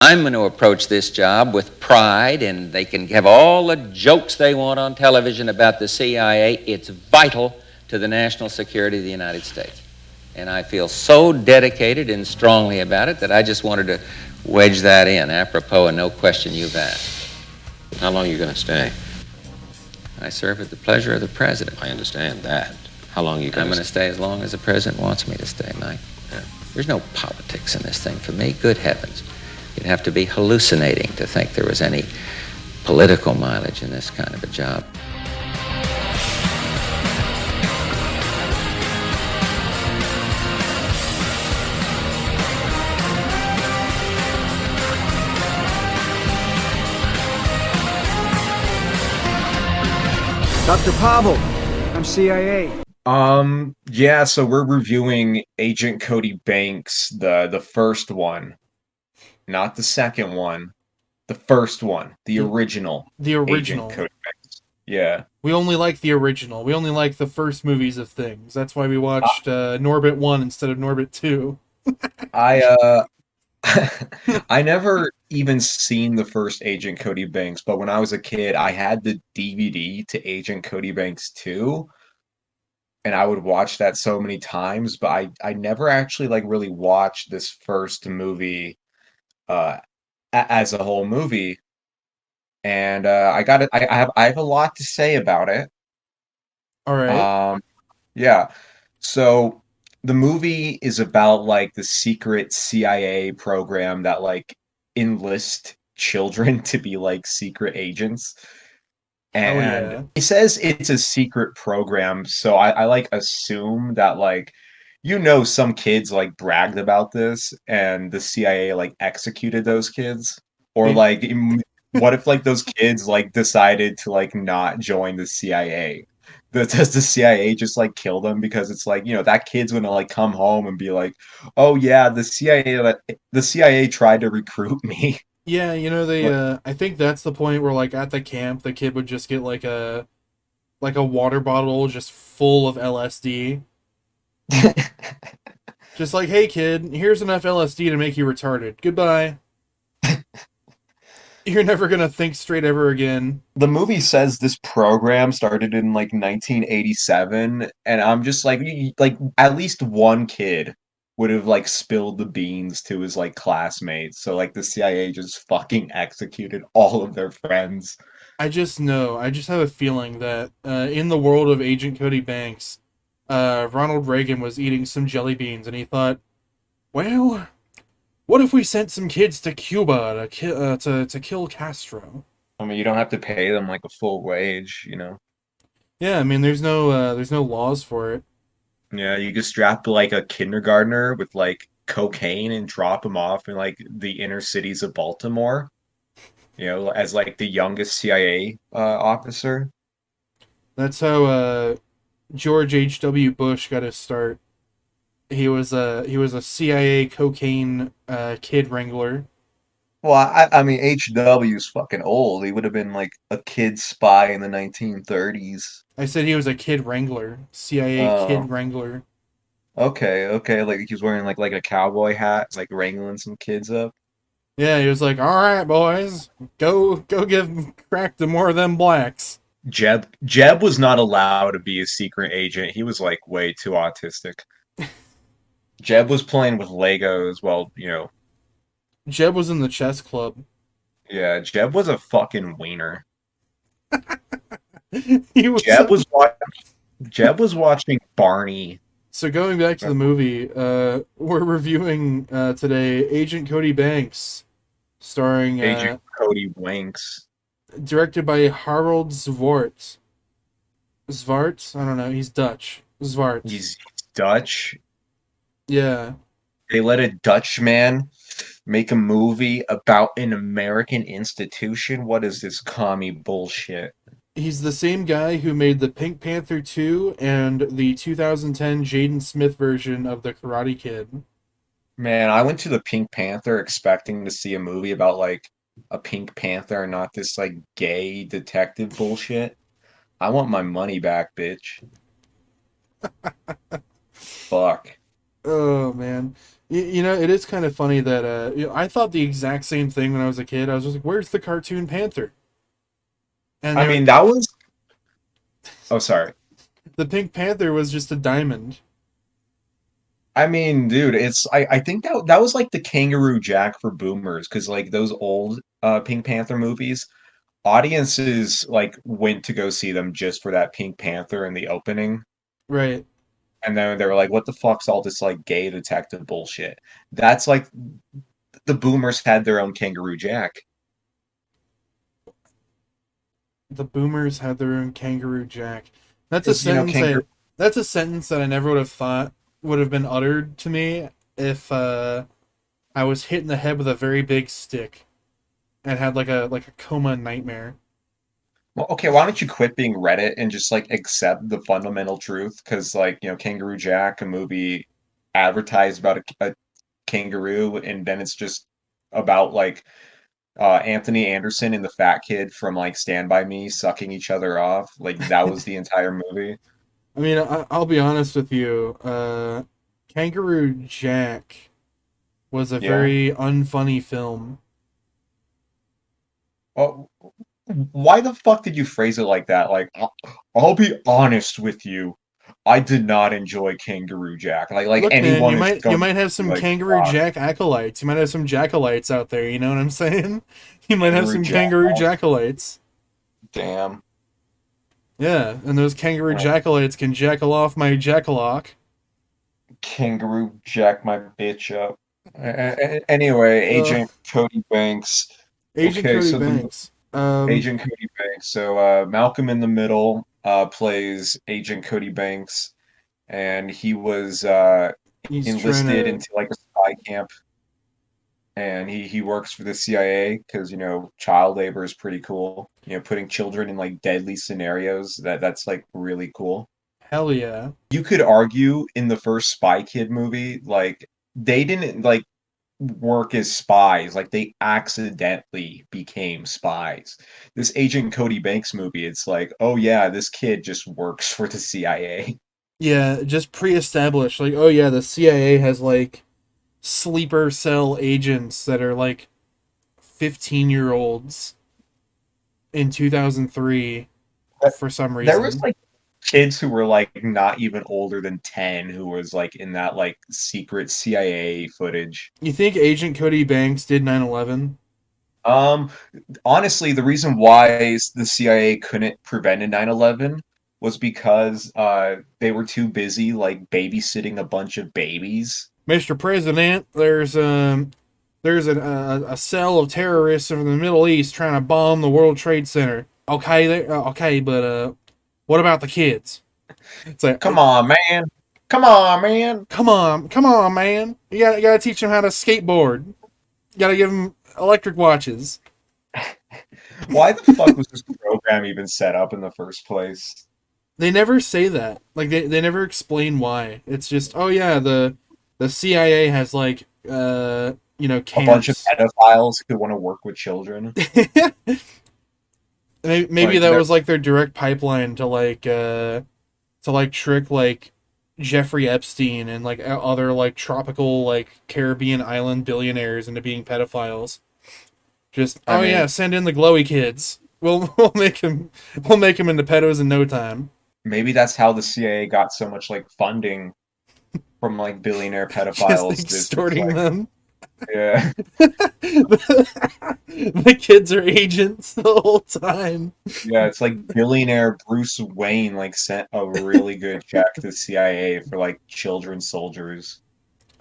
I'm going to approach this job with pride, and they can have all the jokes they want on television about the CIA. It's vital to the national security of the United States. And I feel so dedicated and strongly about it that I just wanted to wedge that in, apropos of no question you've asked. How long are you going to stay? I serve at the pleasure of the president. I understand that. How long are you I'm going to stay as long as the president wants me to stay, Mike. Yeah. There's no politics in this thing for me. Good heavens. You'd have to be hallucinating to think there was any political mileage in this kind of a job. Dr. Pavel, I'm CIA. Yeah, so we're reviewing Agent Cody Banks, the first one, not the second one, the first one, the original. The original. Agent Cody Banks. Yeah. We only like the original. We only like the first movies of things. That's why we watched Norbit 1 instead of Norbit 2. I I never even seen the first Agent Cody Banks, but when I was a kid, I had the DVD to Agent Cody Banks 2, and I would watch that so many times, but I never actually like really watched this first movie uh as a whole movie. And I got it. I have a lot to say about it. All right. Yeah. So the movie is about like the secret CIA program that like enlist children to be like secret agents. Oh, And yeah. it says it's a secret program, so I like assume that like some kids like bragged about this and the CIA like executed those kids. Or They, like what if like those kids like decided to like not join the CIA? Does the CIA just like kill them because it's like, that kid's gonna like come home and be like, "Oh yeah, the CIA tried to recruit me." yeah, I think that's the point where, like, at the camp, the kid would just get, like a water bottle just full of LSD. Just like, hey, kid, here's enough LSD to make you retarded. Goodbye. You're never gonna think straight ever again. The movie says this program started in like 1987, and I'm just like, like at least one kid would have like spilled the beans to his like classmates. So like the CIA just fucking executed all of their friends. I just know. I just have a feeling that in the world of Agent Cody Banks, Ronald Reagan was eating some jelly beans, and he thought, well, what if we sent some kids to Cuba to kill Castro? I mean, you don't have to pay them like a full wage. Yeah, I mean, there's no laws for it. Yeah, you just strap like a kindergartner with like cocaine and drop him off in like the inner cities of Baltimore, as like the youngest CIA officer. That's how George H.W. Bush got his start. He was a CIA cocaine kid wrangler. Well, I mean, HW's fucking old. He would have been like a kid spy in the 1930s. I said he was a kid wrangler, CIA Oh, kid wrangler. okay, okay. Like he was wearing like a cowboy hat, like wrangling some kids up. Yeah, he was like, "All right, boys, go give crack to more of them blacks." Jeb was not allowed to be a secret agent. He was like way too autistic. Jeb was playing with Legos. Well. Jeb was in the chess club. Yeah, Jeb was a fucking wiener. He was. Jeb was watching Barney. So going back to the movie, we're reviewing today Agent Cody Banks, starring Agent Cody Winks. directed by Harold Zwart. Zwart? I don't know. He's Dutch. Zwart. He's Dutch. Yeah. They let a Dutch man make a movie about an American institution. What is this commie bullshit? He's the same guy who made the Pink Panther 2 and the 2010 Jaden Smith version of The Karate Kid. Man, I went to the Pink Panther expecting to see a movie about like a Pink Panther and not this like gay detective bullshit. I want my money back, bitch. Fuck. Oh, man. You know, it is kind of funny that I thought the exact same thing when I was a kid. I was just like, "Where's the cartoon panther?" And I there, mean, that was. Oh, sorry. the Pink Panther was just a diamond. I mean, dude, I think that was like the Kangaroo Jack for boomers, because like those old Pink Panther movies, audiences like went to go see them just for that Pink Panther in the opening. Right. And then they were like, what the fuck's all this like gay detective bullshit? That's like the boomers had their own Kangaroo Jack. The boomers had their own Kangaroo Jack. That's a Because, sentence Kangaroo. that's a sentence that I never would have thought would have been uttered to me if I was hit in the head with a very big stick and had like a coma nightmare. Well, okay, why don't you quit being Reddit and just like accept the fundamental truth? Because like, Kangaroo Jack, a movie advertised about a kangaroo, and then it's just about like Anthony Anderson and the fat kid from like Stand By Me sucking each other off. Like that was the entire movie. I mean, I'll be honest with you. Kangaroo Jack was a Yeah. very unfunny film. Oh, why the fuck did you phrase it like that? Like, I'll be honest with you. I did not enjoy Kangaroo Jack. Like Look, man, anyone is you going to might have be some like, Kangaroo fuck, Jack acolytes. You might have some jackalites out there. You know what I'm saying? You might have Kangaroo some Jack. Kangaroo jackalites. Damn. Yeah, and those Kangaroo Right. jackalites can jackal off my jackalock. Kangaroo Jack my bitch up. Anyway, Uh, Agent Cody Banks. Agent Okay, Cody so the Banks. Agent Cody Banks. So Malcolm in the Middle plays Agent Cody Banks, and he was He's trying enlisted to. into like a spy camp, and he works for the CIA because child labor is pretty cool. Putting children in like deadly scenarios, that's like really cool. Hell yeah. You could argue in the first Spy Kid movie, like they didn't like work as spies, like they accidentally became spies. This Agent Cody Banks movie, it's like, oh yeah, this kid just works for the CIA. Yeah, just pre established. Like, oh yeah, the CIA has like sleeper cell agents that are like 15-year-olds in 2003 for some There was reason. like kids who were like not even older than 10 who was like in that like secret CIA footage. You think Agent Cody Banks did 9/11? Um, Honestly, the reason why the CIA couldn't prevent a 9/11 was because they were too busy like babysitting a bunch of babies. Mr. President, there's a cell of terrorists in the Middle East trying to bomb the World Trade Center. Okay, okay, but what about the kids? It's like, Come on, man. Come on, man. come on, man. You gotta teach them how to skateboard. You gotta give them electric watches. Why the fuck was this program even set up in the first place? They never say that. Like they never explain why. It's just, oh yeah, the CIA has like A bunch of camps. pedophiles who want to work with children. Maybe Like that they're was like their direct pipeline to like trick like Jeffrey Epstein and like other like tropical like Caribbean island billionaires into being pedophiles. Just, I oh yeah, mean, send in the glowy kids. We'll make him into pedos in no time. maybe that's how the CIA got so much like funding from like billionaire Just pedophiles. This just extorting like, them. yeah. The kids are agents the whole time. Yeah, it's like billionaire Bruce Wayne like sent a really good check to the CIA for like children soldiers.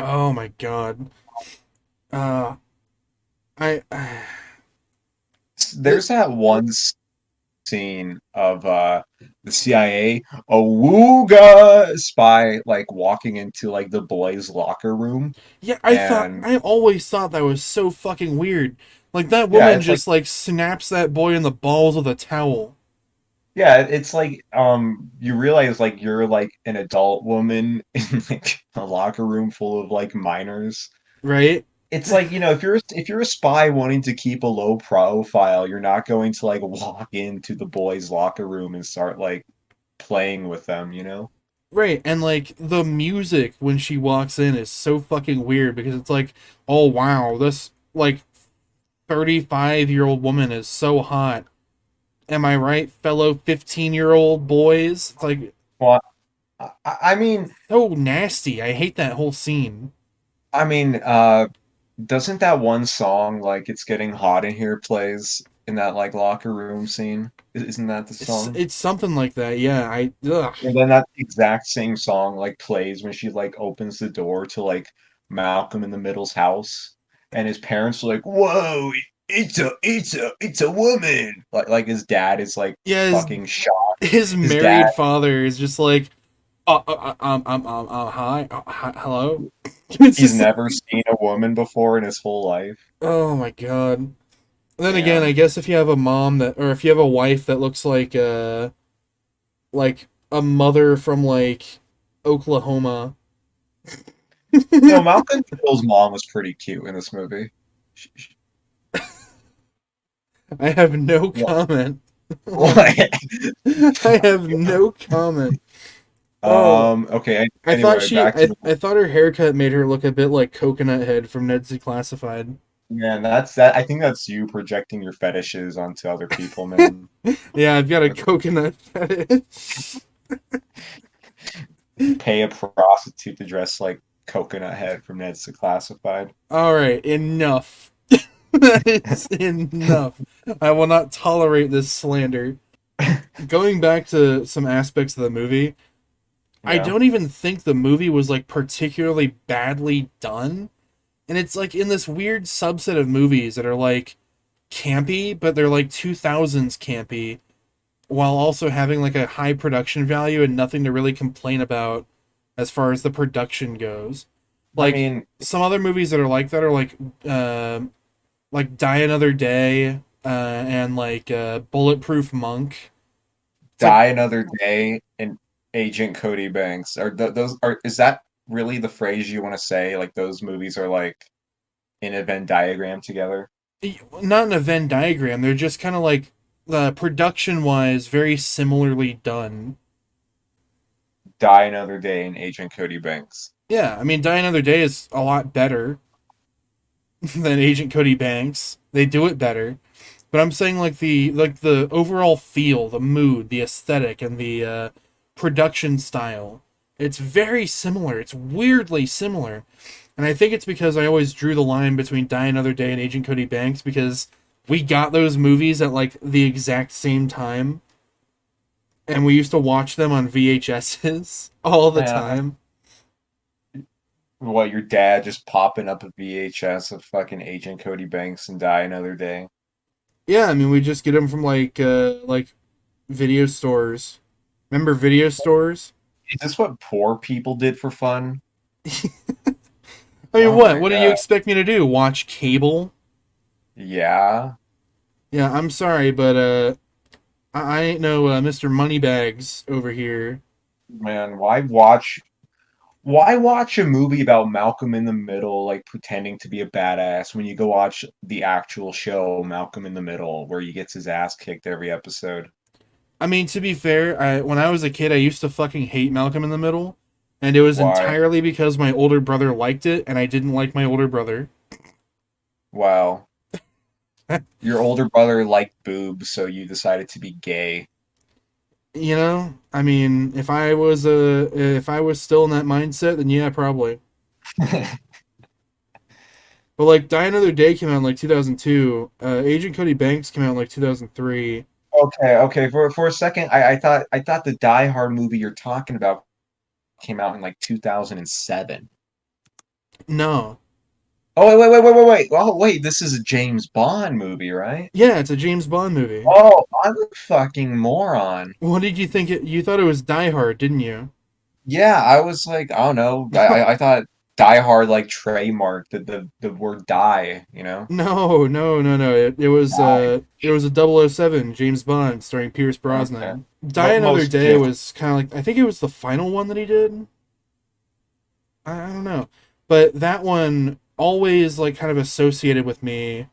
Oh my god. Uh, I the, There's that one scene of the CIA, a Wooga spy like walking into like the boys' locker room, yeah, and I always thought that was so fucking weird. Like that yeah, woman it's like just like snaps that boy in the balls with a towel, yeah, it's like you realize like you're like an adult woman in like a locker room full of like minors. right? It's like, if you're a spy wanting to keep a low profile, you're not going to, like, walk into the boys' locker room and start, like, playing with them, you know? Right, and like the music when she walks in is so fucking weird because it's like, oh wow, this like 35-year-old woman is so hot. Am I right, fellow 15-year-old boys? It's like Well, I mean, so nasty. I hate that whole scene. I mean, doesn't that one song like "It's Getting Hot in Here" plays in that like locker room scene? Isn't that the song? It's something like that. Yeah, I ugh. And then that exact same song like plays when she like opens the door to like Malcolm in the Middle's house, and his parents are like, "Whoa, it's a woman!" Like his dad is like Yeah, fucking shocked. his His dad, married father is just like, hi, hi, hello. It's he's just like, never seen a woman before in his whole life. oh my god. Then again, Yeah. I guess if you have a mom that, or if you have a wife that looks like a mother from like Oklahoma. No, Malcolm Middle's mom was pretty cute in this movie. Sh- I have no What? comment. What? I have no comment. Oh, Okay. I thought Anyway, she, back to the I thought her haircut made her look a bit like Coconut Head from Ned's Declassified. man. That's that. I think that's you projecting your fetishes onto other people, man. Yeah, I've got a coconut fetish. Pay a prostitute to dress like Coconut Head from Ned's Declassified. All right, enough. That is enough. I will not tolerate this slander. Going back to some aspects of the movie, I Yeah. don't even think the movie was like particularly badly done. And it's like in this weird subset of movies that are like campy, but they're like 2000s campy, while also having like a high production value and nothing to really complain about as far as the production goes. I Like mean, some other movies that are like that are like Die Another Day, and like Bulletproof Monk. It's like Die Another Day and Agent Cody Banks are those are is that really the phrase you want to say? Like those movies are like in a Venn diagram together? not in a Venn diagram. They're just kind of like production wise very similarly done. Die Another Day and Agent Cody Banks. Yeah, I mean Die Another Day is a lot better than Agent Cody Banks. They do it better. But I'm saying like the overall feel, the mood, the aesthetic, and the production style. It's very similar. It's weirdly similar, and I think it's because I always drew the line between Die Another Day and Agent Cody Banks because we got those movies at like the exact same time, and we used to watch them on VHSs all the Yeah. time. What, your dad just popping up a VHS of fucking Agent Cody Banks and Die Another Day? Yeah, I mean we just get them from like video stores. Remember video stores? Is this what poor people did for fun? I mean, Oh what? my What do you God. expect me to do? Watch cable? Yeah. Yeah, I'm sorry, but I ain't no Mr. Moneybags over here. Man, why watch a movie about Malcolm in the Middle like pretending to be a badass when you go watch the actual show Malcolm in the Middle where he gets his ass kicked every episode? I mean, to be fair, when I was a kid, I used to fucking hate Malcolm in the Middle, and it was Why? entirely because my older brother liked it, and I didn't like my older brother. Wow. Your older brother liked boobs, so you decided to be gay. You know, I mean, if I was still in that mindset, then yeah, probably. But like, Die Another Day came out in like 2002. Agent Cody Banks came out in like 2003. Okay. For a second, I thought the Die Hard movie you're talking about came out in like 2007. No, Oh wait. Oh wait, this is a James Bond movie, right? yeah, it's a James Bond movie. Oh, I'm a fucking moron. What did you think? You thought it was Die Hard, didn't you? Yeah, I was like, I don't know. I thought Die Hard like trademarked the word die, you know? No. It was a 007 James Bond starring Pierce Okay. Brosnan. Die Another Most Day James. was kind of like I think it was the final one that he did. I don't know, but that one always like kind of associated with me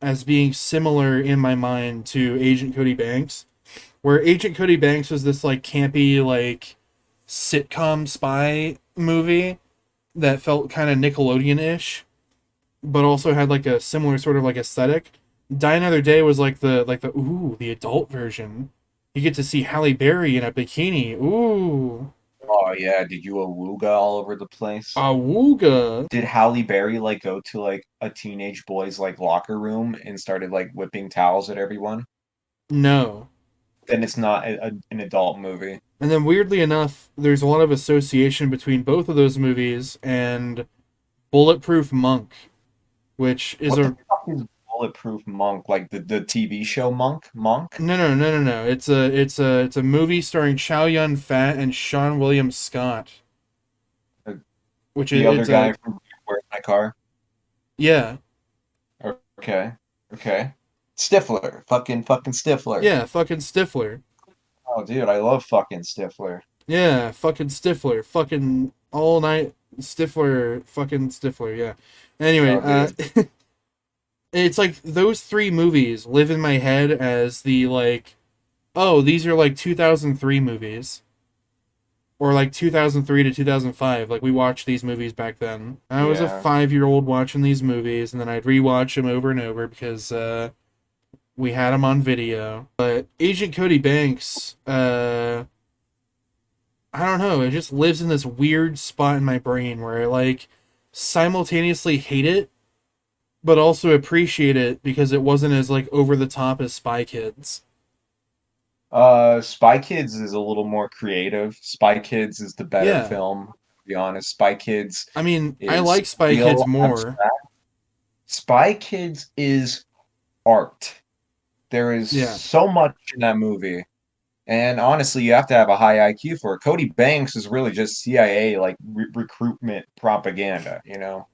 as being similar in my mind to Agent Cody Banks. where Agent Cody Banks was this like campy like sitcom spy movie that felt kind of Nickelodeon-ish, but also had like a similar sort of like aesthetic. Die Another Day was like the adult version. You get to see Halle Berry in a bikini. Ooh, Oh yeah, did you awooga all over the place? awooga. Did Halle Berry like go to like a teenage boy's like locker room and started like whipping towels at everyone? No. Then it's not an adult movie. And then weirdly enough, there's a lot of association between both of those movies and Bulletproof Monk, which is What the a fuck is Bulletproof Monk? Like the TV show Monk? Monk? no. It's a movie starring Chow Yun Fat and Sean William Scott, Uh, which The is other it's guy a from Where's My Car? yeah. Okay. Okay. Stifler. Fucking Stifler. Yeah, fucking Stifler. Oh dude, I love fucking Stifler. Yeah, fucking Stifler. Fucking all night Stifler. Fucking Stifler. Yeah. Anyway, Oh dude. it's like those three movies live in my head as the like, oh, these are like 2003 movies. Or like 2003 to 2005. Like we watched these movies back then. I was a Yeah. 5-year-old watching these movies, and then I'd rewatch them over and over because we had them on video. But Agent Cody Banks, I don't know, it just lives in this weird spot in my brain where I like simultaneously hate it, but also appreciate it because it wasn't as like over the top as Spy Kids. Spy Kids is a little more creative. Spy Kids is the better Yeah, film, to be honest. Spy Kids I mean, I is like Spy Kids real more. abstract. Spy Kids is art. There is Yeah. so much in that movie. And honestly, you have to have a high IQ for it. Cody Banks is really just CIA like recruitment propaganda, you know?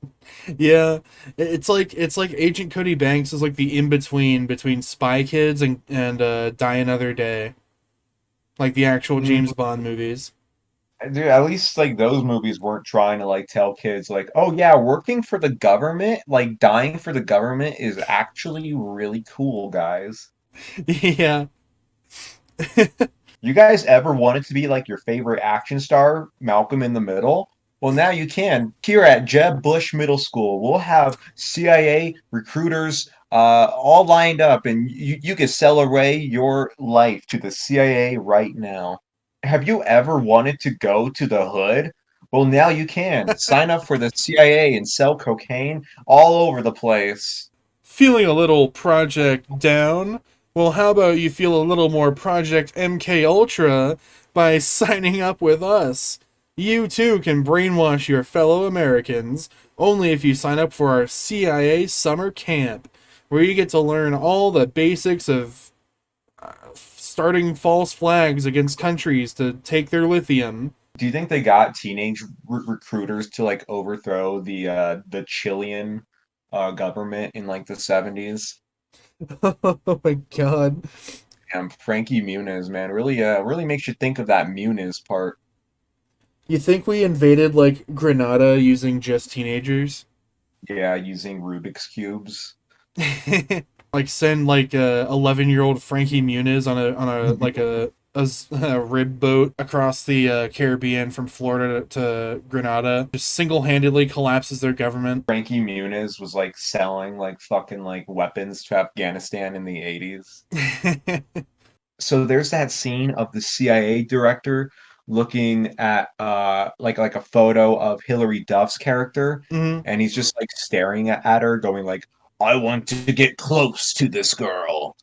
Yeah, it's like Agent Cody Banks is like the in between Spy Kids and Die Another Day, like the actual James Bond movies. Dude, at least like those movies weren't trying to like tell kids like, oh yeah, working for the government, like dying for the government is actually really cool, guys. Yeah, You guys ever wanted to be like your favorite action star, Malcolm in the Middle? Well, now you can. Here at Jeb Bush Middle School, we'll have CIA recruiters all lined up, and you can sell away your life to the CIA right now. Have you ever wanted to go to the hood? Well, now you can. Sign up for the CIA and sell cocaine all over the place. feeling a little Project Down. Well, how about you feel a little more Project MK Ultra by signing up with us? You too can brainwash your fellow Americans, only if you sign up for our CIA summer camp, where you get to learn all the basics of starting false flags against countries to take their lithium. Do you think they got teenage recruiters to like overthrow the Chilean government in like the 70s? Oh my god. And Frankie Muniz, man, really makes you think of that Muniz part. You think we invaded, like, Grenada using just teenagers? Yeah, using Rubik's cubes. Like, send, like, a 11-year-old Frankie Muniz a rib boat across the Caribbean from Florida to Grenada, just single-handedly collapses their government. Frankie Muniz was like selling like fucking like weapons to Afghanistan in the 80s. So there's that scene of the CIA director looking at like a photo of Hilary Duff's character, Hmm. and he's just like staring at her going like, I want to get close to this girl.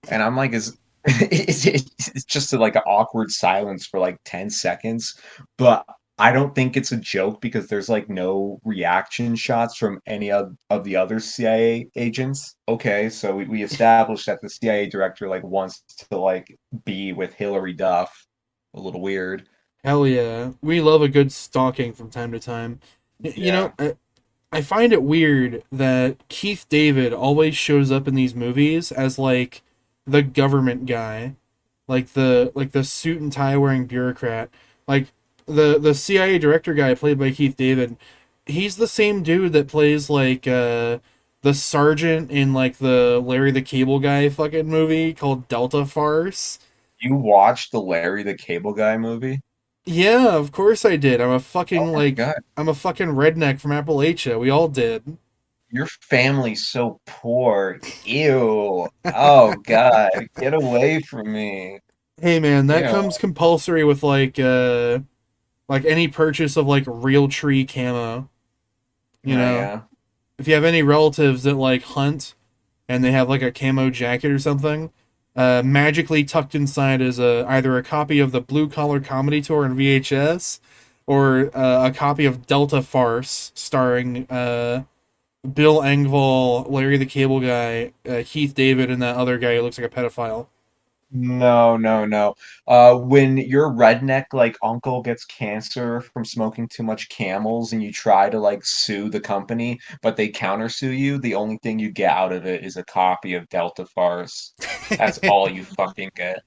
And I'm like, is it's just like an awkward silence for like 10 seconds, but I don't think it's a joke because there's like no reaction shots from any of the other CIA agents. Okay, so we established that the CIA director like wants to like be with Hillary Duff. A little weird. Hell yeah. We love a good stalking from time to time. You Yeah. know, I find it weird that Keith David always shows up in these movies as like the government guy, like the suit and tie wearing bureaucrat. Like the CIA director guy played by Keith David, he's the same dude that plays like the sergeant in like the Larry the Cable Guy fucking movie called Delta Farce. You watched the Larry the Cable Guy movie? Yeah, of course I did. Oh my God. I'm a fucking redneck from Appalachia. We all did. Your family's so poor. Ew. Oh God. Get away from me. Hey man, that Ew. comes compulsory with like any purchase of like real tree camo. You Oh know, yeah. if you have any relatives that like hunt and they have like a camo jacket or something, magically tucked inside is either a copy of the Blue Collar Comedy Tour on VHS or a copy of Delta Farce starring Bill Engvall, Larry the Cable Guy, Keith David, and that other guy who looks like a pedophile. No, no, no. When your redneck like uncle gets cancer from smoking too much camels and you try to like sue the company, but they countersue you, the only thing you get out of it is a copy of Delta Farce. That's all you fucking get.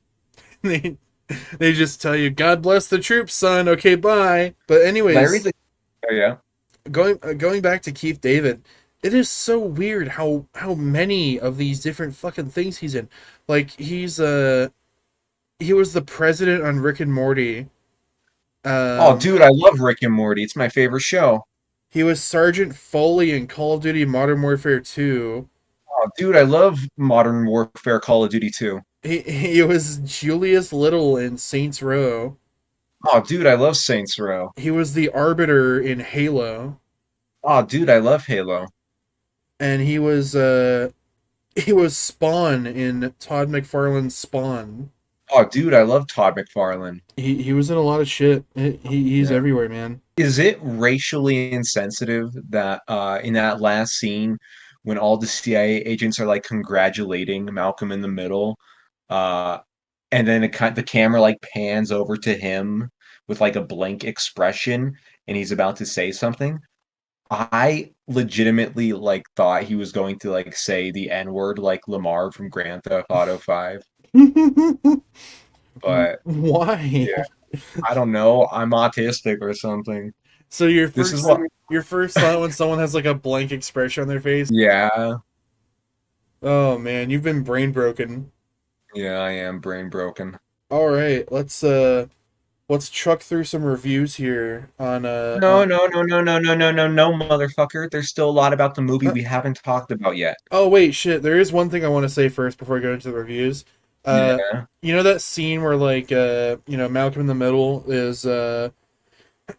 they they just tell you, "God bless the troops, son." Okay, bye. But Larry anyways, the Oh yeah. going back to Keith David, it is so weird how many of these different fucking things he's in. Like he was the president on Rick and Morty. Oh Um, dude, I love Rick and Morty. It's my favorite show. he was Sergeant Foley in Call of Duty Modern Warfare 2. Oh dude, I love Modern Warfare Call of Duty 2. He was Julius Little in Saints Row. Oh dude, I love Saints Row. He was the Arbiter in Halo, Oh dude, I love Halo. and he was Spawn in Todd McFarlane's Spawn. Oh dude, I love Todd McFarlane. He was in a lot of shit. He's Yeah. everywhere, man. Is it racially insensitive that in that last scene when all the CIA agents are like congratulating Malcolm in the Middle, uh, and then the camera like pans over to him with like a blank expression and he's about to say something? I legitimately like thought he was going to like say the N-word like Lamar from Grand Theft Auto 5, but Why? yeah, I don't know. I'm autistic or something. So This is what your first thought when someone has like a blank expression on their face? Yeah, Oh man, you've been brain broken. yeah, I am brain broken. All right, let's truck through some reviews here No, no, no, no, no, no, no, no, no, motherfucker. There's still a lot about the movie uh, we haven't talked about yet. oh wait, shit. There is one thing I want to say first before I go into the reviews. Uh, Yeah. you know that scene where Malcolm in the Middle is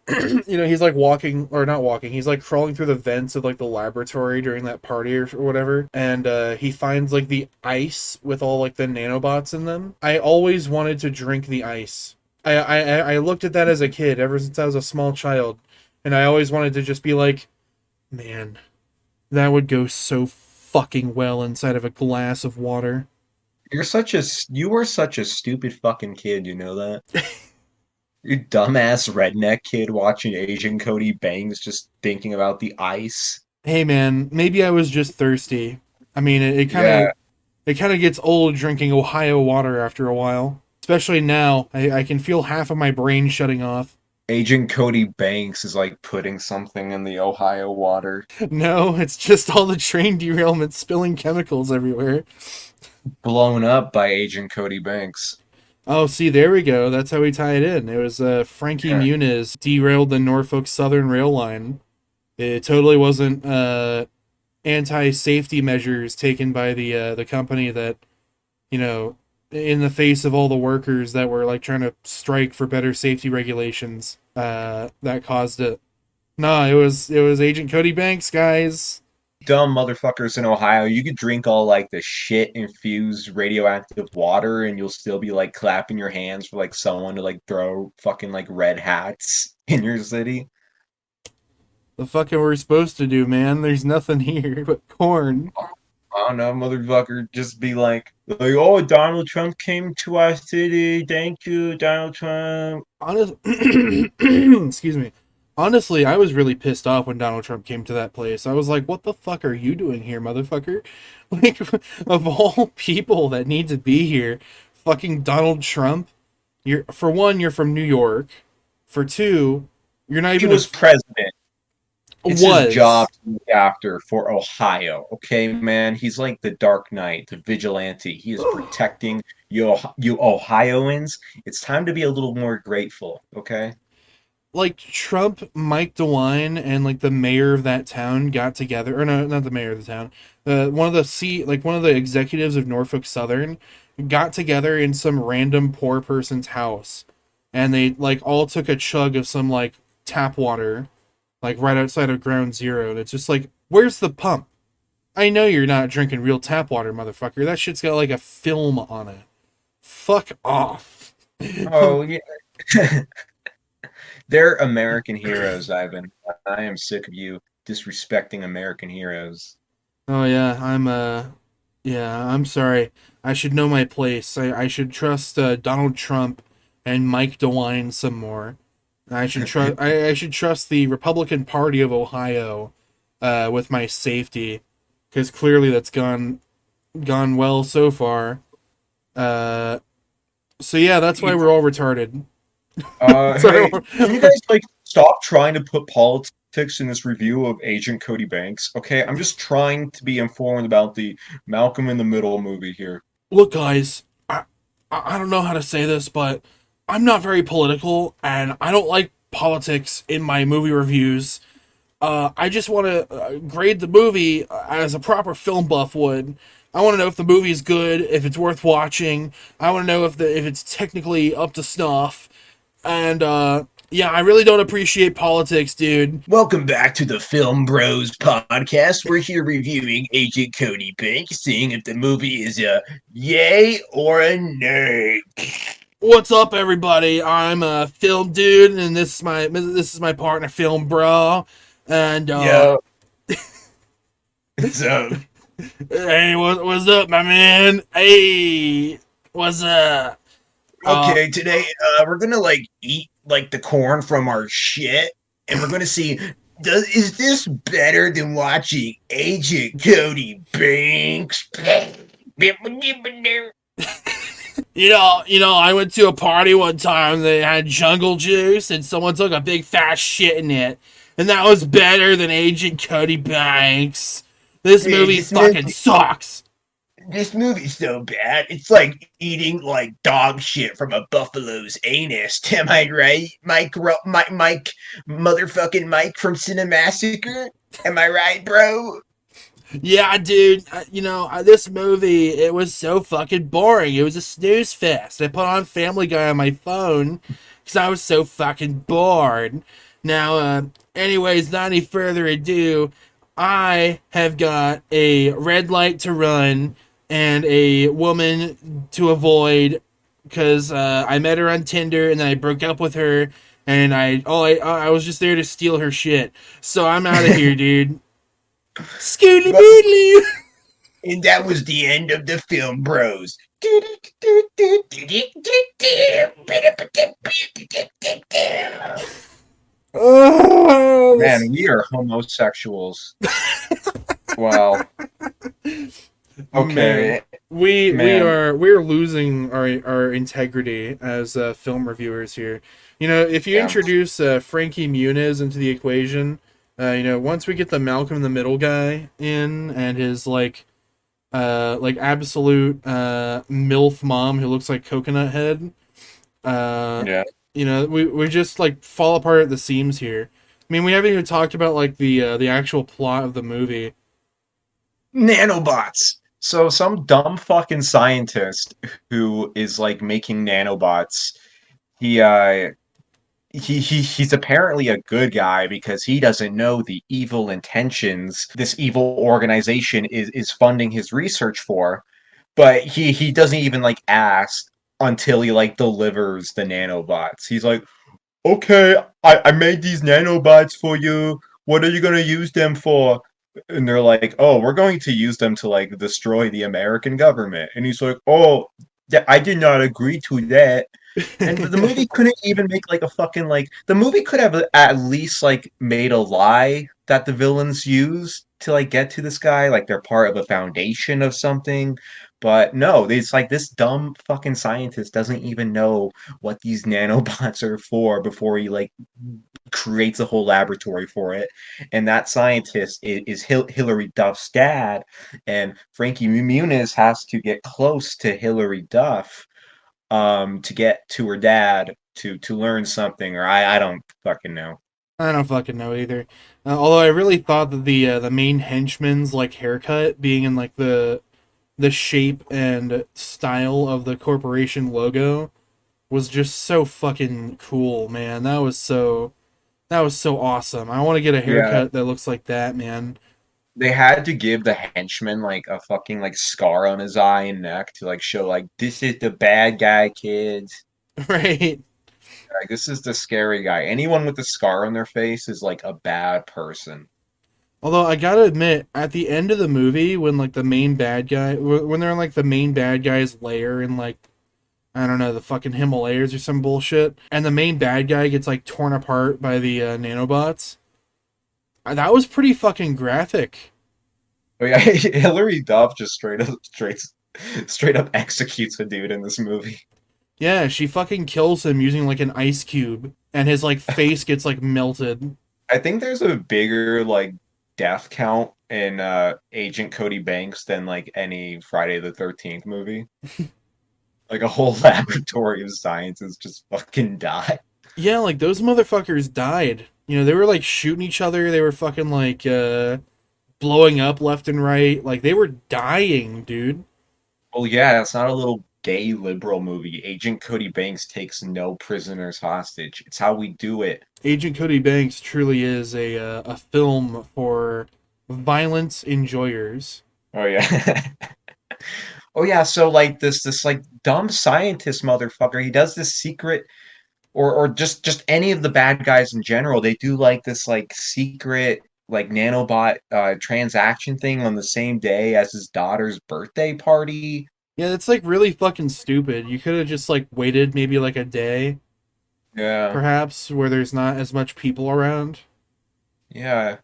he's like walking or not walking, he's like crawling through the vents of like the laboratory during that party or whatever, and he finds like the ice with all like the nanobots in them. I always wanted to drink the ice. I looked at that as a kid ever since I was a small child, and I always wanted to just be like, man, that would go so fucking well inside of a glass of water. You were such a stupid fucking kid, you know that? You dumbass redneck kid watching Asian Cody Bangs just thinking about the ice. Hey man, maybe I was just thirsty. I mean, Yeah, it kind of gets old drinking Ohio water after a while. Especially now, I can feel half of my brain shutting off. Agent Cody Banks is like putting something in the Ohio water. No, it's just all the train derailments spilling chemicals everywhere. Blown up by Agent Cody Banks. Oh, see, there we go. That's how we tie it in. It was Frankie Yeah. Muniz derailed the Norfolk Southern Rail Line. It totally wasn't anti-safety measures taken by the company that, you know, in the face of all the workers that were like trying to strike for better safety regulations, that caused it. No, it was Agent Cody Banks, guys. Dumb motherfuckers in Ohio, you could drink all like the shit infused radioactive water and you'll still be like clapping your hands for like someone to like throw fucking like red hats in your city. The fucking we're supposed to do, man. There's nothing here but corn. I don't know, motherfucker, just be like, oh, Donald Trump came to our city. Thank you, Donald Trump. Honest, excuse me. Honestly, I was really pissed off when Donald Trump came to that place. I was like, "What the fuck are you doing here, motherfucker?" Like, of all people that need to be here, fucking Donald Trump. You're for one, you're from New York. For two, you're not He even was president. It's his job Was. to look after for Ohio. Okay, man. He's like the Dark Knight, the vigilante. He is protecting you Ohioans. It's time to be a little more grateful. Okay. Like Trump, Mike DeWine, and like the mayor of that town got together, or no, not the mayor of the town. One of the executives of Norfolk Southern got together in some random poor person's house, and they like all took a chug of some like tap water, like right outside of Ground Zero, and it's just like, where's the pump? I know you're not drinking real tap water, motherfucker. That shit's got like a film on it. Fuck off. Oh yeah. They're American heroes, Ivan. I am sick of you disrespecting American heroes. Oh yeah, I'm sorry. I should know my place. I should trust Donald Trump and Mike DeWine some more. I should trust the Republican Party of Ohio with my safety, because clearly that's gone well so far. Uh, so yeah, that's why we're all retarded. Hey, Sorry. can you guys like stop trying to put politics in this review of Agent Cody Banks? Okay, I'm just trying to be informed about the Malcolm in the Middle movie here. Look, guys, I don't know how to say this, but I'm not very political, and I don't like politics in my movie reviews. I just want to grade the movie as a proper film buff would. I want to know if the movie is good, if it's worth watching. I want to know if it's technically up to snuff. And yeah, I really don't appreciate politics, dude. Welcome back to the Film Bros podcast. We're here reviewing Agent Cody Banks, seeing if the movie is a yay or a nay. What's up, everybody? I'm a film dude, and this is my partner, Film Bro. And Yo. So, hey, what's up, my man? Hey, what's up? okay, today we're gonna like eat like the corn from our shit, and we're gonna see is this better than watching Agent Cody Banks? I went to a party one time. They had jungle juice, and someone took a big fat shit in it, and that was better than Agent Cody Banks. This movie fucking sucks. This movie's so bad. It's like eating like dog shit from a buffalo's anus. Am I right, Mike, motherfucking Mike from Cinemassacre? Am I right, bro? Yeah, dude. This movie, it was so fucking boring. It was a snooze fest. I put on Family Guy on my phone because I was so fucking bored. Now, anyways, not any further ado, I have got a red light to run and a woman to avoid because I met her on Tinder and then I broke up with her and I was just there to steal her shit. So I'm out of here, dude. Scooty boodly. And that was the end of the Film Bros. Oh, Man, we are homosexuals. Wow. Okay. We're losing our integrity as film reviewers here. If you introduce Frankie Muniz into the equation, once we get the Malcolm in the Middle guy in and his like absolute MILF mom who looks like Coconut Head, Yeah. we just like fall apart at the seams here. I mean, we haven't even talked about like the actual plot of the movie. Nanobots. So some dumb fucking scientist who is like making nanobots, he's apparently a good guy because he doesn't know the evil intentions this evil organization is funding his research for, but he doesn't even like ask until he like delivers the nanobots. He's like, okay, I made these nanobots for you. What are you gonna use them for? And they're like, oh, we're going to use them to like destroy the American government. And he's like, oh, I did not agree to that. And the movie couldn't even make like a fucking like the movie could have at least like made a lie that the villains use to like get to this guy, like they're part of a foundation of something. But no, it's like this dumb fucking scientist doesn't even know what these nanobots are for before he like creates a whole laboratory for it. And that scientist is Hillary Duff's dad, and Frankie Muniz has to get close to Hillary Duff to get to her dad to learn something, or I don't fucking know. I don't fucking know either. Although I really thought that the main henchman's like haircut being in like the shape and style of the corporation logo was just so fucking cool, man. That was so awesome. I want to get a Yeah, haircut that looks like that, man. they had to give the henchman like a fucking like scar on his eye and neck to like show like this is the bad guy, kids. Right? Like this is the scary guy. Anyone with a scar on their face is like a bad person. Although I gotta admit, at the end of the movie, when like the main bad guy, when they're in like the main bad guy's lair in like I don't know the fucking Himalayas or some bullshit, and the main bad guy gets like torn apart by the nanobots, that was pretty fucking graphic. Oh yeah, Hillary Duff just straight up executes a dude in this movie. Yeah, she fucking kills him using like an ice cube, and his like face gets like melted. I think there's a bigger like death count in Agent Cody Banks than like any Friday the 13th movie. Like a whole laboratory of scientists just fucking die. Yeah, like those motherfuckers died. You know, they were like shooting each other. They were fucking like blowing up left and right. Like they were dying, dude. Well, yeah, it's not a little gay liberal movie. Agent Cody Banks takes no prisoners hostage. It's how we do it. Agent Cody Banks truly is a film for violence enjoyers. Oh yeah. Oh yeah, so like this like dumb scientist motherfucker, he does this secret or just any of the bad guys in general, they do like this like secret like nanobot transaction thing on the same day as his daughter's birthday party. Yeah, that's like really fucking stupid. You could have just like waited maybe like a day, Yeah. perhaps, where there's not as much people around. Yeah.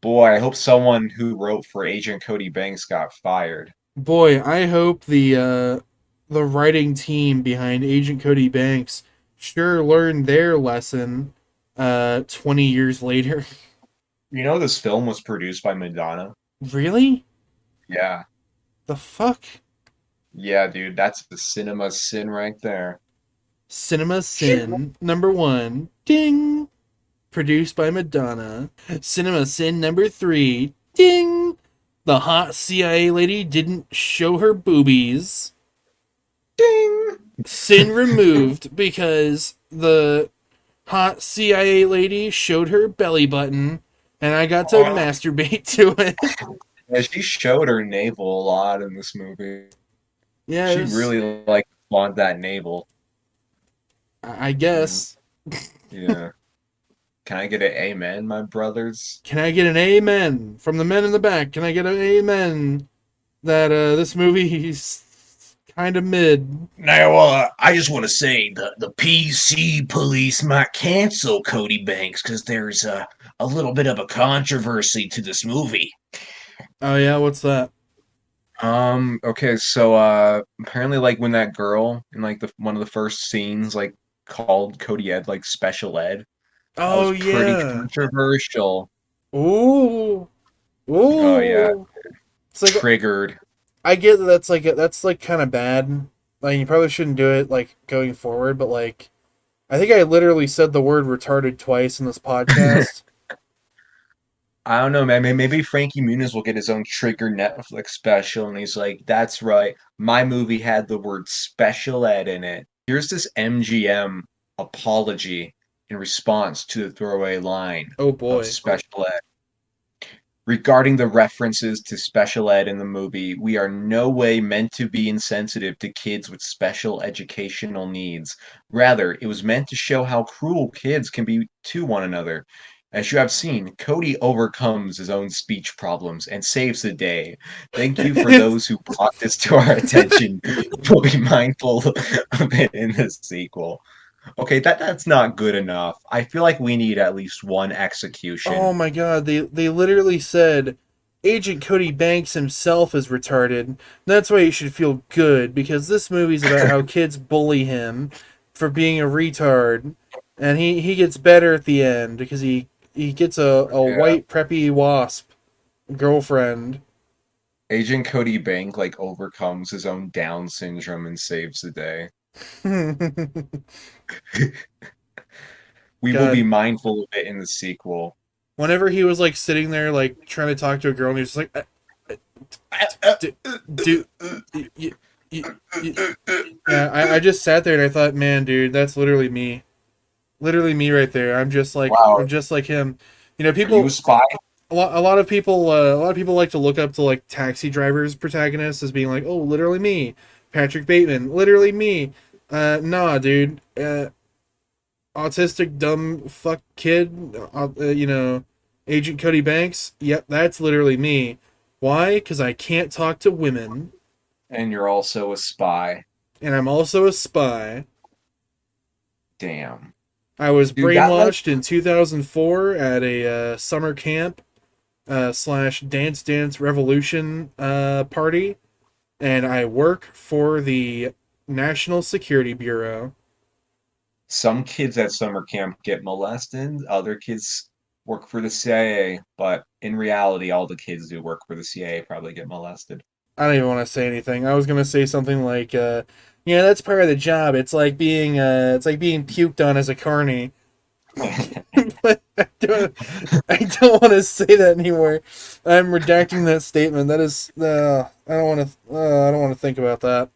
Boy, I hope someone who wrote for Agent Cody Banks got fired. Boy, I hope the writing team behind Agent Cody Banks sure learned their lesson 20 years later. You know this film was produced by Madonna? Really? Yeah. The fuck? Yeah, dude, that's the cinema sin right there. Cinema Sin number 1. Ding. Produced by Madonna. Cinema Sin number 3. Ding. The hot CIA lady didn't show her boobies. Ding! Sin removed because the hot CIA lady showed her belly button and I got to Oh, masturbate to it. yeah, she showed her navel a lot in this movie. Yeah, it She was, really liked to flaunt that navel. I Yeah. guess. Yeah. Can I get an amen, my brothers? Can I get an amen from the men in the back? Can I get an amen that this movie is kind of mid? Now, I just want to say the PC police might cancel Cody Banks because there's a little bit of a controversy to this movie. Oh yeah, what's that? Okay, so apparently like when that girl in like the one of the first scenes like called Cody Ed like special ed, that was Oh pretty yeah. controversial. Ooh. Oh yeah, Ooh. It's like triggered. I get that that's like kind of bad. Like you probably shouldn't do it like going forward, but like I think I literally said the word retarded twice in this podcast. I don't know, man. Maybe Frankie Muniz will get his own trigger Netflix special, and he's like, "That's right, my movie had the word special ed in it." Here's this MGM apology in response to the throwaway line Oh of boy. special ed. Regarding the references to special ed in the movie, we are no way meant to be insensitive to kids with special educational needs. Rather, it was meant to show how cruel kids can be to one another. As you have seen, Cody overcomes his own speech problems and saves the day. Thank you for It's those who brought this to our attention. We'll be mindful of it in the sequel. Okay, that's not good enough. I feel like we need at least one Oh execution. my god, they literally said Agent Cody Banks himself is retarded. That's why you should feel good, because this movie's about how kids bully him for being a retard, and he gets better at the end because he gets a Yeah. white preppy wasp girlfriend. Agent Cody Bank like overcomes his own Down syndrome and saves the day. We will be God, mindful of it in the sequel. whenever he was like sitting there like trying to talk to a girl, and he was just like, do, do, y- y- yeah, I just sat there and I thought, man, dude, that's literally me right there. Wow, I'm just like him. You know, are you a people, spy? a lot of people like to look up to like Taxi Driver's protagonists as being like, oh, literally me, Patrick Bateman, literally me. Nah, dude, autistic dumb fuck kid, you know, Agent Cody Banks. Yep, that's literally me. Why? Because I can't talk to women, And you're also a spy. and I'm also a spy. Damn. I was Dude, that like brainwashed in 2004 at a summer camp slash Dance Revolution party, and I work for the National Security Bureau. some kids at summer camp get molested, other kids work for the CIA, but in reality, all the kids who work for the CIA probably get molested. I don't even want to say anything. I was gonna say something like, "Yeah, that's part of the job. It's like being puked on as a carny." But I don't want to say that anymore. I'm redacting that statement. That is, I don't want to think about that.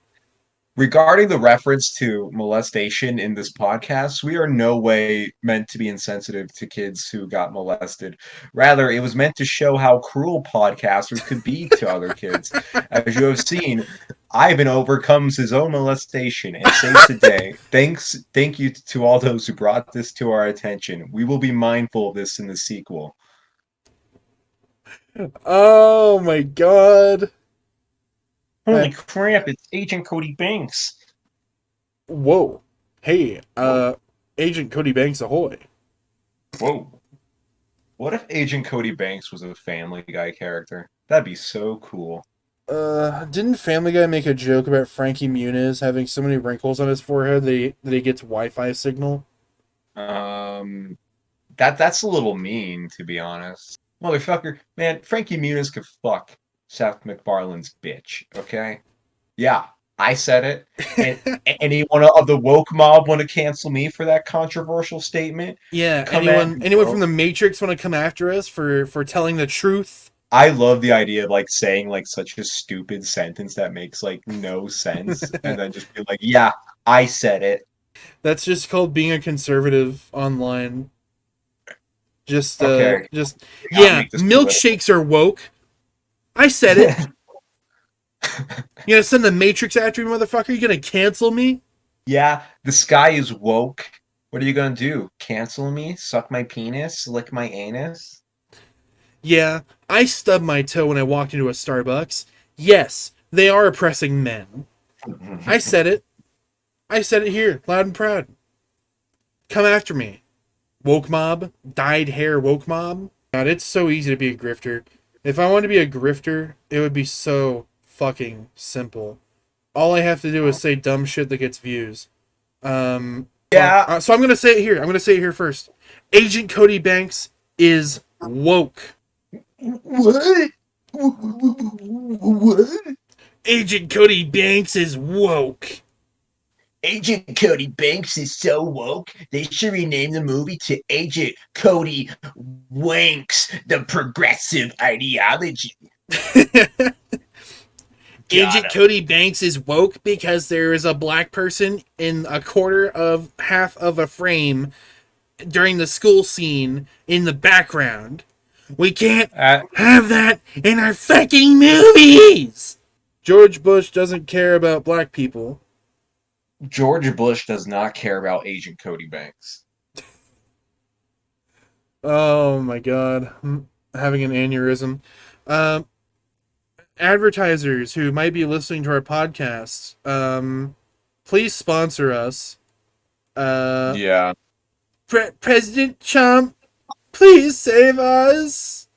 Regarding the reference to molestation in this podcast, we are no way meant to be insensitive to kids who got molested. Rather, it was meant to show how cruel podcasters could be to other kids. As you have seen, Ivan overcomes his own molestation and saves the day. Thank you to all those who brought this to our attention. We will be mindful of this in the sequel. Oh my god. Holy I, crap, it's Agent Cody Banks. whoa. Hey, Whoa, Agent Cody Banks ahoy. whoa. What if Agent Cody Banks was a Family Guy character? That'd be so cool. Didn't Family Guy make a joke about Frankie Muniz having so many wrinkles on his forehead that he gets Wi-Fi signal? Um, that's a little mean, to be honest. Motherfucker, man, Frankie Muniz could fuck Seth MacFarlane's bitch, okay? Yeah, I said it. And anyone of the woke mob want to cancel me for that controversial statement? Yeah, Come at me, anyone from bro. the Matrix want to come after us for telling the truth? I love the idea of like saying like such a stupid sentence that makes like no sense and then just be like, yeah, I said it. That's just called being a conservative online. Okay, Just we gotta yeah, make this political. milkshakes are woke. I said it. You gonna send the Matrix after me, motherfucker? You gonna cancel me? Yeah, the sky is woke. What are you gonna do? Cancel me? Suck my penis? Lick my anus? Yeah, I stubbed my toe when I walked into a Starbucks. Yes, they are oppressing men. I said it. I said it here, loud and proud. Come after me. Woke mob, dyed hair woke mob. God, it's so easy to be a grifter. If I wanted to be a grifter, it would be so fucking simple. All I have to do is say dumb shit that gets views. Yeah. So I'm gonna say it here. I'm gonna say it here first. Agent Cody Banks is woke. What? What? Agent Cody Banks is woke. Agent Cody Banks is so woke, they should rename the movie to Agent Cody Wanks, the progressive ideology. Got Agent him. Cody Banks is woke because there is a black person in a quarter of half of a frame during the school scene in the background. We can't Uh, have that in our fucking movies. George Bush doesn't care about black people. George Bush does not care about Agent Cody Banks. Oh my god, I'm having an aneurysm. Um, Advertisers who might be listening to our podcast, please sponsor us. Yeah. President Trump, please save us.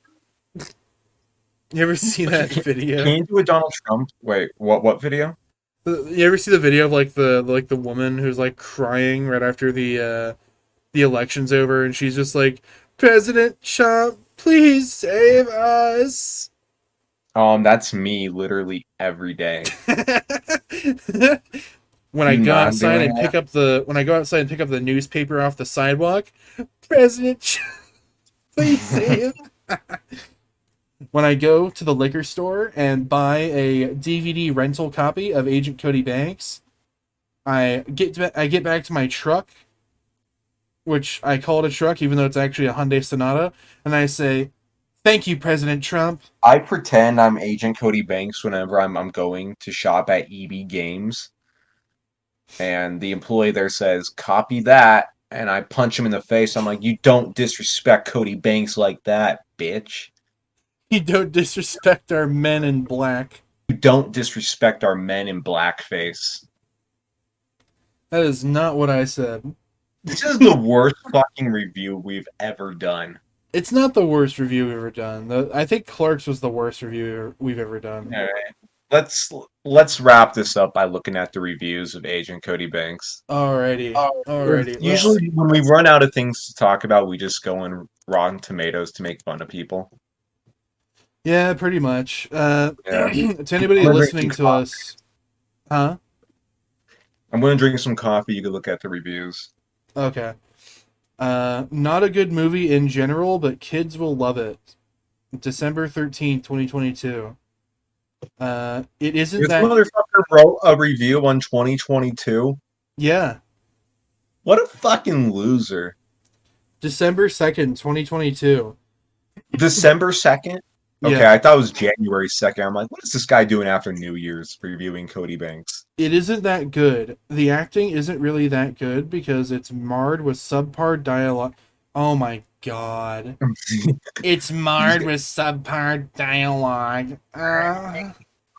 You ever see that video? Can you do a Donald Trump? Wait, what video? You ever see the video of the woman who's like crying right after the election's over, and she's just like, President Trump, please save us. That's me literally every day. When I You go not outside doing and that? pick up the newspaper off the sidewalk, President Trump, please save. When I go to the liquor store and buy a DVD rental copy of Agent Cody Banks, I get back to my truck, which I call it a truck, even though it's actually a Hyundai Sonata, and I say, "Thank you, President Trump." I pretend I'm Agent Cody Banks whenever I'm going to shop at EB Games, and the employee there says, "Copy that," and I punch him in the face. I'm like, "You don't disrespect Cody Banks like that, bitch. You don't disrespect our men in black. You don't disrespect our men in blackface." That is not what I said. This is the worst fucking review we've ever done. It's not the worst review we've ever done. I think Clerks was the worst review we've ever done. All right. Let's wrap this up by looking at the reviews of Agent Cody Banks. Alrighty. Usually, when we run out of things to talk about, we just go on Rotten Tomatoes to make fun of people. Yeah, pretty much. Yeah. To anybody I'm listening drinking to us, huh? I'm going to drink some coffee. You can look at the reviews. Okay. Not a good movie in general, but kids will love it. December 13th, 2022. It isn't This that... motherfucker wrote a review on 2022. Yeah. What a fucking loser. December 2nd, 2022. December 2nd? Okay, Yeah. I thought it was January 2nd. I'm like, what is this guy doing after New Year's reviewing Cody Banks? It isn't that good. The acting isn't really that good because it's marred with subpar dialogue. Oh my god. It's marred with subpar dialogue. I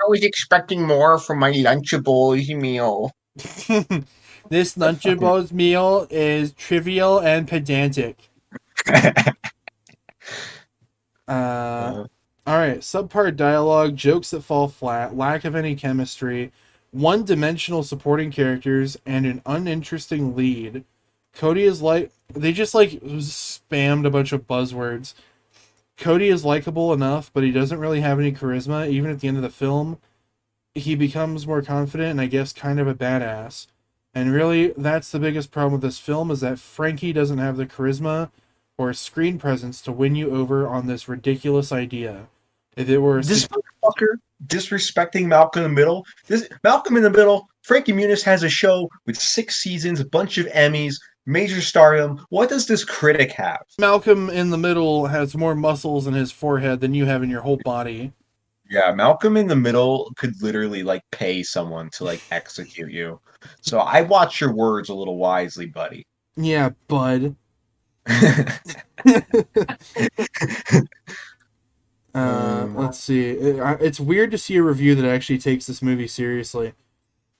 was expecting more from my Lunchables meal. This Lunchables meal is trivial and pedantic. Alright, subpar dialogue, jokes that fall flat, lack of any chemistry, one-dimensional supporting characters, and an uninteresting lead. Cody is they just spammed a bunch of buzzwords. Cody is likable enough, but he doesn't really have any charisma. Even at the end of the film, he becomes more confident and I guess kind of a badass. And really, that's the biggest problem with this film, is that Frankie doesn't have the charisma or screen presence to win you over on this ridiculous idea. If it were this motherfucker disrespecting Malcolm in the Middle. Malcolm in the Middle, Frankie Muniz has a show with 6 seasons, a bunch of Emmys, major stardom. What does this critic have? Malcolm in the Middle has more muscles in his forehead than you have in your whole body. Yeah, Malcolm in the Middle could literally pay someone to execute you. So I watch your words a little wisely, buddy. Yeah, bud. Let's see. It's weird to see a review that actually takes this movie seriously.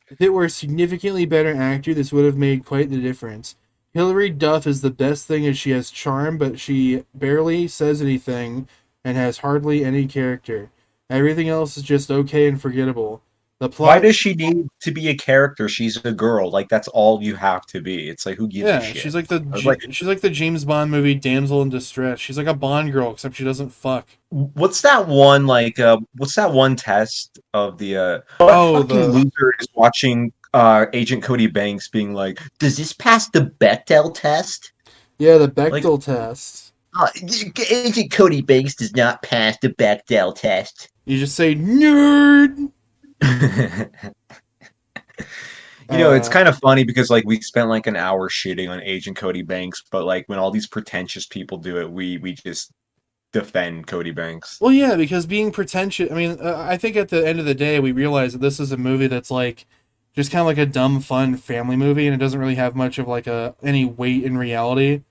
If it were a significantly better actor, this would have made quite the difference. Hilary Duff is the best thing as she has charm, but she barely says anything and has hardly any character. Everything else is just okay and forgettable. The plot... Why does she need to be a character? She's a girl. That's all you have to be. It's who gives a shit? She's like the James Bond movie Damsel in Distress. She's like a Bond girl, except she doesn't fuck. What's that one what's that one test of the loser is watching Agent Cody Banks being like, does this pass the Bechdel test? Yeah, the Bechdel test. Agent Cody Banks does not pass the Bechdel test. You just say nerd. It's kind of funny because we spent an hour shitting on Agent Cody Banks, but when all these pretentious people do it, we just defend Cody Banks. Well, yeah, because being pretentious, I mean, I think at the end of the day, we realize that this is a movie that's just kind of a dumb, fun family movie, and it doesn't really have much of any weight in reality.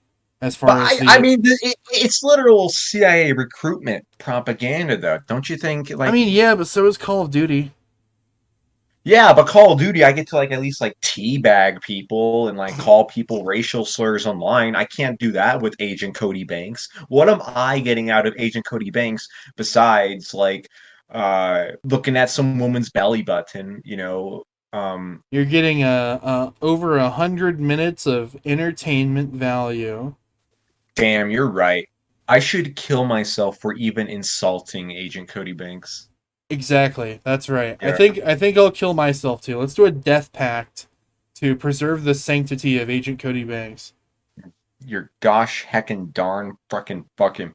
As far as it's literal CIA recruitment propaganda, though. Don't you think? Yeah, but so is Call of Duty. Yeah, but Call of Duty, I get to like at least like teabag people and like call people racial slurs online. I can't do that with Agent Cody Banks. What am I getting out of Agent Cody Banks besides like looking at some woman's belly button, you know? You're getting over 100 minutes of entertainment value. Damn, you're right. I should kill myself for even insulting Agent Cody Banks. Exactly. That's right. I Yeah. think I think I'll kill myself too. Let's do a death pact to preserve the sanctity of Agent Cody Banks. You're gosh heckin' darn fucking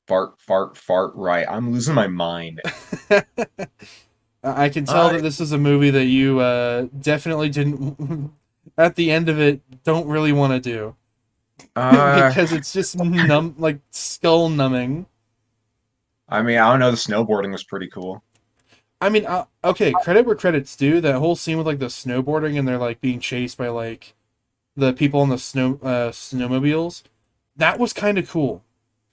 fart right. I'm losing my mind. I can tell I that this is a movie that you definitely didn't at the end of it don't really want to do uh because it's just numb, like skull numbing. I mean, I don't know, the snowboarding was pretty cool. I mean, okay, credit where credit's due. That whole scene with like the snowboarding and they're like being chased by like the people on the snowmobiles, that was kind of cool.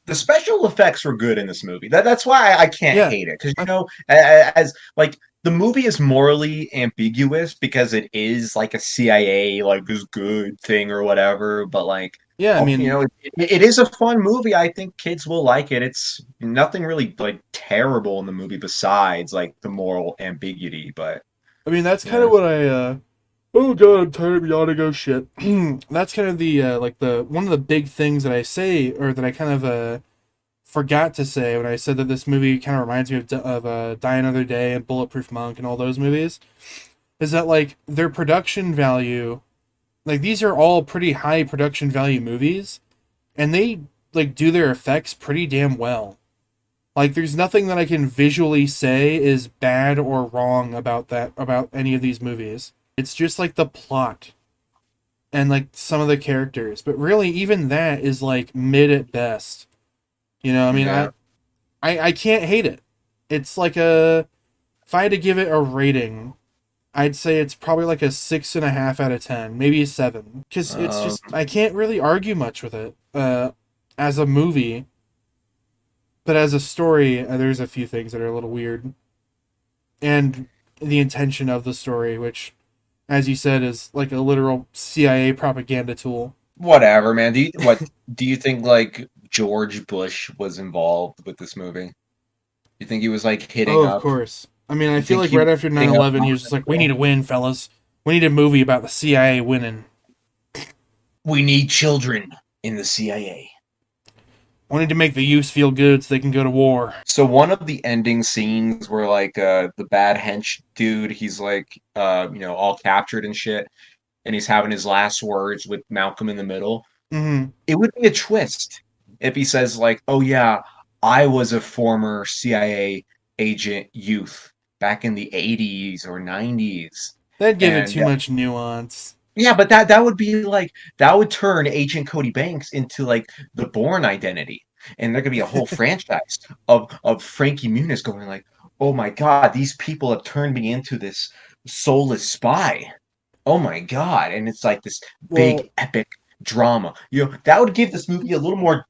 The special effects were good in this movie. That's why I can't Yeah, hate it because you I, know, as like the movie is morally ambiguous because it is like a CIA like this good thing or whatever. But like, yeah. I oh, you mean, know, it is a fun movie. I think kids will like it. It's nothing really like terrible in the movie besides like the moral ambiguity. But that's kind yeah, of what I. Oh god, I'm tired of yawning. Go shit. That's kind of the like the one of the big things that I say or that I kind of forgot to say when I said that this movie kind of reminds me of Die Another Day and Bulletproof Monk and all those movies is that like their production value, like these are all pretty high production value movies, and they like do their effects pretty damn well. Like there's nothing that I can visually say is bad or wrong about any of these movies. It's just like the plot and like some of the characters, but really even that is like mid at best. You know, I mean, yeah. I can't hate it. It's like a if I had to give it a rating, I'd say it's probably like a 6.5 out of 10, maybe a 7, because it's Um, just I can't really argue much with it. As a movie, but as a story, there's a few things that are a little weird, and the intention of the story, which, as you said, is like a literal CIA propaganda tool. Whatever, man. Do you think like George Bush was involved with this movie? You think he was like hitting Oh, of up? course. I mean, I You feel think like he right was after nine hitting up eleven, he was just like, "We need Boston? to win, fellas. We need a movie about the CIA winning. We need children in the CIA. We need to make the youth feel good so they can go to war." So one of the ending scenes where like the bad hench dude, he's like you know, all captured and shit, and he's having his last words with Malcolm in the middle. Hmm. It would be a twist if he says like, "Oh yeah, I was a former CIA agent youth back in the 80s or 90s." That'd give it And too much nuance. yeah, but that would be like that would turn Agent Cody Banks into like the Bourne Identity, and there could be a whole franchise of Frankie Muniz going like, "Oh my God, these people have turned me into this soulless spy. Oh my God!" And it's like this Well, big epic drama. You know, that would give this movie a little more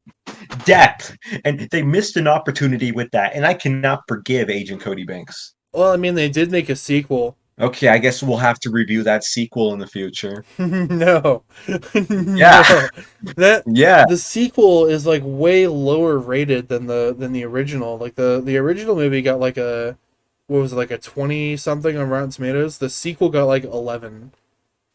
depth, and they missed an opportunity with that. And I cannot forgive Agent Cody Banks. I mean, they did make a sequel. Okay, I guess we'll have to review that sequel in the future. No, Yeah, no, that yeah. the sequel is like way lower rated than the original. Like the original movie got like a what was it, like a 20 something on Rotten Tomatoes. The sequel got like 11.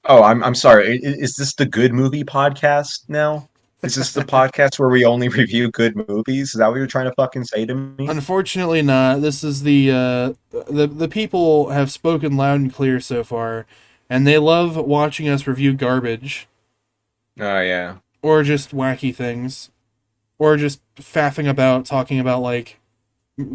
Oh, I'm sorry. Is this the Good Movie podcast now? Is this the podcast where we only review good movies? Is that what you're trying to fucking say to me? Unfortunately, not. This is the people have spoken loud and clear so far, and they love watching us review garbage Oh yeah. or just wacky things or just faffing about talking about like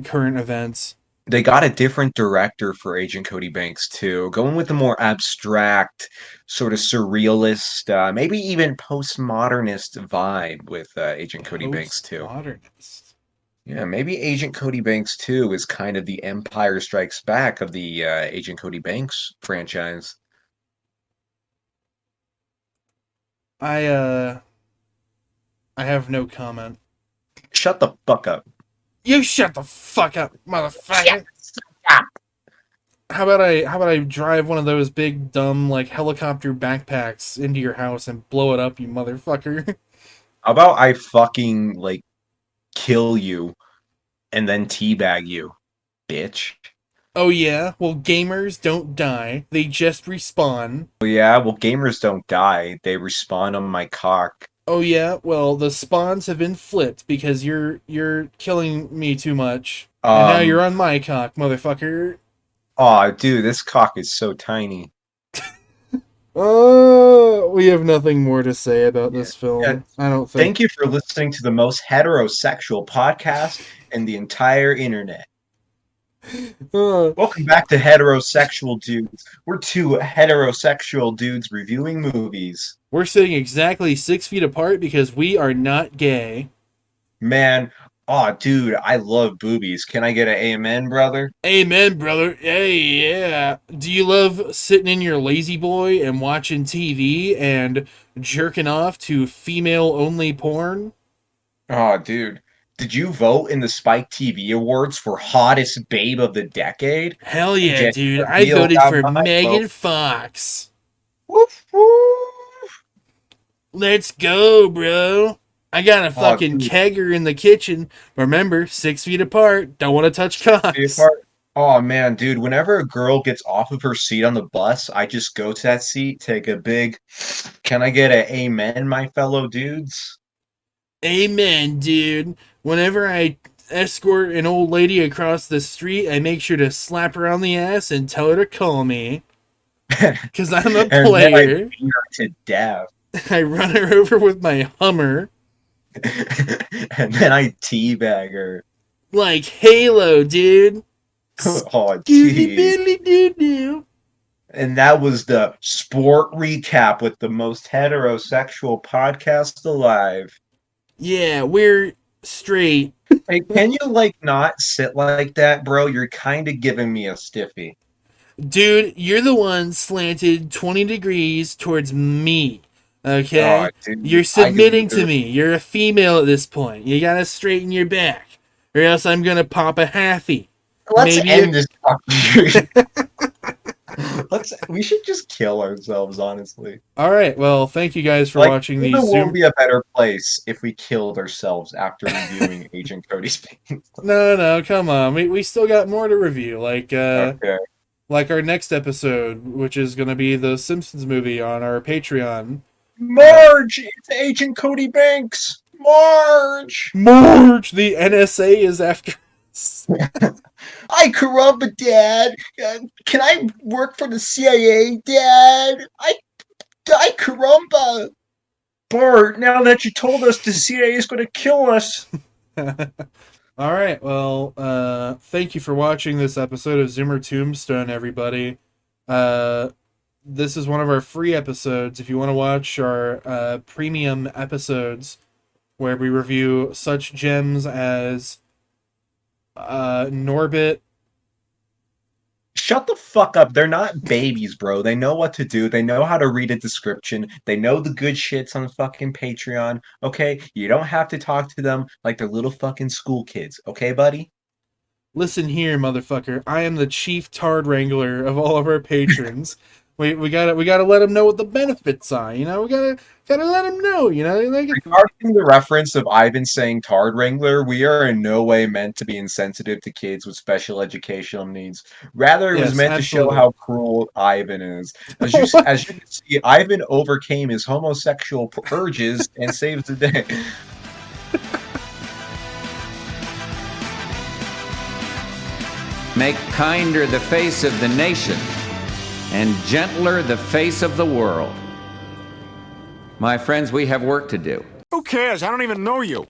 current events. They got a different director for Agent Cody Banks too, going with the more abstract, sort of surrealist, maybe even postmodernist vibe with Agent Cody Banks too. Postmodernist. Yeah, maybe Agent Cody Banks 2 is kind of the Empire Strikes Back of the Agent Cody Banks franchise. I uh I have no comment. Shut the fuck up. You shut the fuck up, motherfucker. How about I drive one of those big dumb like helicopter backpacks into your house and blow it up, you motherfucker? How about I fucking like kill you and then teabag you, bitch? Oh yeah, well gamers don't die; they just respawn. Well, yeah, well, gamers don't die. They respawn on my cock. Oh yeah, well the spawns have been flipped because you're killing me too much, and now you're Um, on my cock, motherfucker. Aw, dude, this cock is so tiny. Oh, we have nothing more to say about this Yeah, film. I don't think. thank you for listening to the most heterosexual podcast in the entire internet. Welcome back to Heterosexual Dudes. We're two heterosexual dudes reviewing movies. We're sitting exactly 6 feet apart because we are not gay. Man, aw, dude, I love boobies. Can I get an amen, brother? Amen, brother. Hey, yeah. Do you love sitting in your lazy boy and watching TV and jerking off to female-only porn? Aw, dude. Did you vote in the Spike TV Awards for Hottest Babe of the Decade? Hell yeah, Just dude. I revealed voted how for my Megan vote. Fox. Woof, woof. Let's go, bro. I got a fucking Dude. kegger in the kitchen. Remember, 6 feet apart. Don't want to touch cocks. Oh man, dude, whenever a girl gets off of her seat on the bus, I just go to that seat, take a big, can I get an amen, my fellow dudes? Amen, dude. Whenever I escort an old lady across the street, I make sure to slap her on the ass and tell her to call me. Because I'm a And then I player. beat her to death. I run her over with my Hummer. And then I teabag her. Like Halo, dude. Oh, Scooby gee. Billy doo doo. And that was the sport recap with the most heterosexual podcast alive. Yeah, we're straight. Hey, can you like not sit like that, bro? You're kind of giving me a stiffy. Dude, you're the one slanted 20 degrees towards me. Okay? Oh, dude, You're I submitting could to me. You're a female at this point. You gotta straighten your back. Or else I'm gonna pop a halfie. Let's Maybe end this fucking. We should just kill ourselves, honestly. Alright, well, thank you guys for Like, watching the these world Zoom. would be a better place if we killed ourselves after reviewing Agent Cody's Banks. No, come on. We still got more to review. Okay. Like our next episode, which is gonna be the Simpsons movie on our Patreon. Marge! It's Agent Cody Banks! Marge! Marge! The NSA is after us. Ay caramba, Dad! Can I work for the CIA, Dad? Ay caramba! Bart, now that you told us the CIA is going to kill us. All right. Well, thank you for watching this episode of Zoomer Tombstone, everybody. This is one of our free episodes. If you want to watch our premium episodes, where we review such gems as Norbit. Shut the fuck up. They're not babies, bro. They know what to do. They know how to read a description. They know the good shits on fucking Patreon. Okay? You don't have to talk to them like they're little fucking school kids. Okay, buddy? Listen here, motherfucker. I am the chief tard wrangler of all of our patrons. we gotta let them know what the benefits are. You know, we gotta let them know. You know, Regarding the reference of Ivan saying Tard Wrangler, we are in no way meant to be insensitive to kids with special educational needs. Rather, it was Yes, meant to show absolutely. how cruel Ivan is. As you can see, Ivan overcame his homosexual urges and saves the day. Make kinder the face of the nation and gentler the face of the world. My friends, we have work to do. Who cares? I don't even know you.